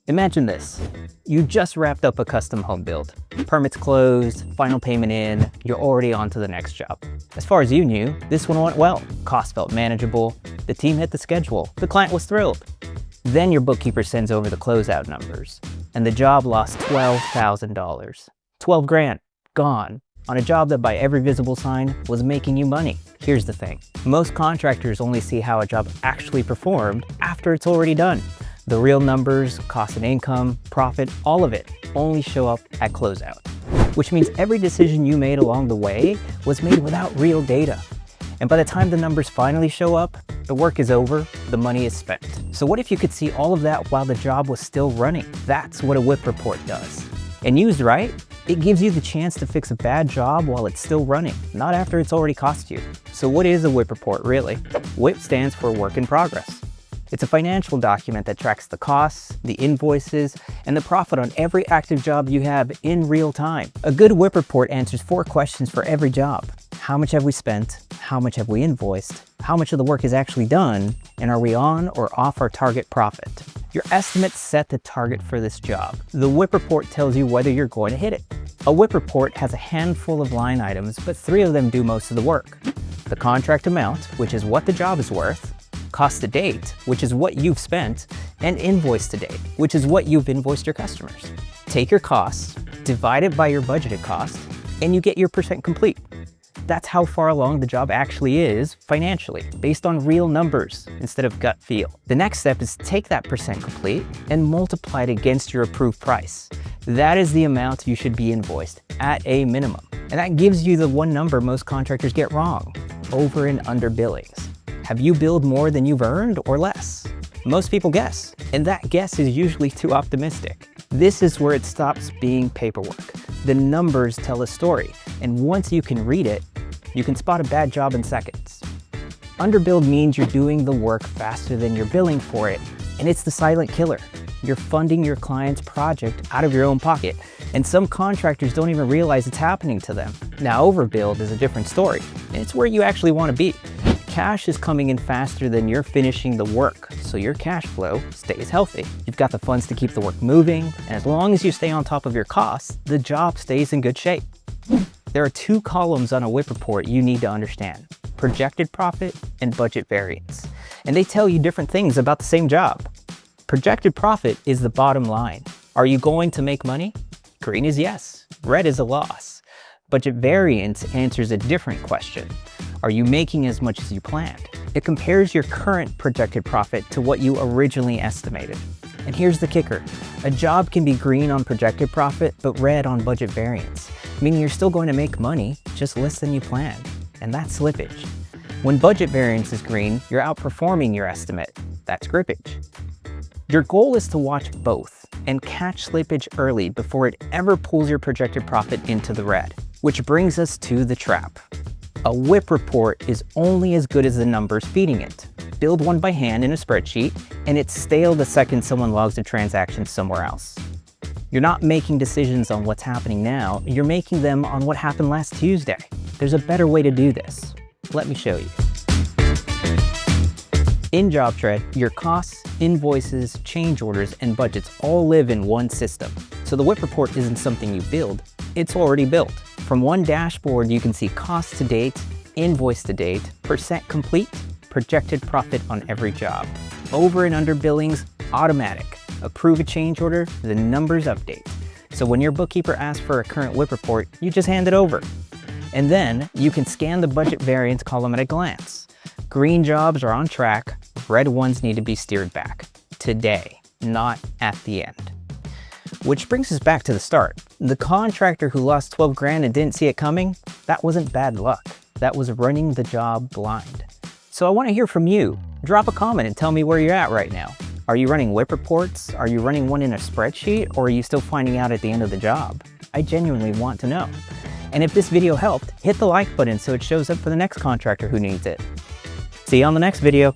Imagine this. You just wrapped up a custom home build. Permits closed, final payment in, you're already on to the next job. As far as you knew, this one went well. Cost felt manageable, the team hit the schedule, the client was thrilled. Then your bookkeeper sends over the closeout numbers, and the job lost $12,000. 12 grand, gone, on a job that by every visible sign was making you money. Here's the thing. Most contractors only see how a job actually performed after it's already done. The real numbers, cost and income, profit, all of it only show up at closeout, which means every decision you made along the way was made without real data. And by the time the numbers finally show up, the work is over, the money is spent. So what if you could see all of that while the job was still running? That's what a WIP report does. And used right, it gives you the chance to fix a bad job while it's still running, not after it's already cost you. So what is a WIP report really? WIP stands for work in progress. It's a financial document that tracks the costs, the invoices, and the profit on every active job you have in real time. A good WIP report answers 4 questions for every job. How much have we spent? How much have we invoiced? How much of the work is actually done? And are we on or off our target profit? Your estimates set the target for this job. The WIP report tells you whether you're going to hit it. A WIP report has a handful of line items, but 3 of them do most of the work. The contract amount, which is what the job is worth, cost to date, which is what you've spent, and invoice to date, which is what you've invoiced your customers. Take your costs, divide it by your budgeted cost, and you get your percent complete. That's how far along the job actually is financially, based on real numbers instead of gut feel. The next step is take that percent complete and multiply it against your approved price. That is the amount you should be invoiced at a minimum. And that gives you the one number most contractors get wrong: over and under billings. Have you billed more than you've earned or less? Most people guess, and that guess is usually too optimistic. This is where it stops being paperwork. The numbers tell a story, and once you can read it, you can spot a bad job in seconds. Underbilled means you're doing the work faster than you're billing for it, and it's the silent killer. You're funding your client's project out of your own pocket, and some contractors don't even realize it's happening to them. Now, overbilled is a different story, and it's where you actually want to be. Cash is coming in faster than you're finishing the work, so your cash flow stays healthy. You've got the funds to keep the work moving, and as long as you stay on top of your costs, the job stays in good shape. There are 2 columns on a WIP report you need to understand: projected profit and budget variance. And they tell you different things about the same job. Projected profit is the bottom line. Are you going to make money? Green is yes, red is a loss. Budget variance answers a different question. Are you making as much as you planned? It compares your current projected profit to what you originally estimated. And here's the kicker. A job can be green on projected profit, but red on budget variance, meaning you're still going to make money, just less than you planned. And that's slippage. When budget variance is green, you're outperforming your estimate. That's grippage. Your goal is to watch both and catch slippage early before it ever pulls your projected profit into the red. Which brings us to the trap. A WIP report is only as good as the numbers feeding it. Build one by hand in a spreadsheet, and it's stale the second someone logs a transaction somewhere else. You're not making decisions on what's happening now, you're making them on what happened last Tuesday. There's a better way to do this. Let me show you. In JobTread, your costs, invoices, change orders, and budgets all live in one system. So the WIP report isn't something you build, it's already built. From one dashboard, you can see cost to date, invoice to date, percent complete, projected profit on every job. Over and under billings, automatic. Approve a change order, the numbers update. So when your bookkeeper asks for a current WIP report, you just hand it over. And then you can scan the budget variance column at a glance. Green jobs are on track, red ones need to be steered back. Today, not at the end. Which brings us back to the start. The contractor who lost 12 grand and didn't see it coming, that wasn't bad luck. That was running the job blind. So I want to hear from you. Drop a comment and tell me where you're at right now. Are you running WIP reports? Are you running one in a spreadsheet? Or are you still finding out at the end of the job? I genuinely want to know. And if this video helped, hit the like button so it shows up for the next contractor who needs it. See you on the next video.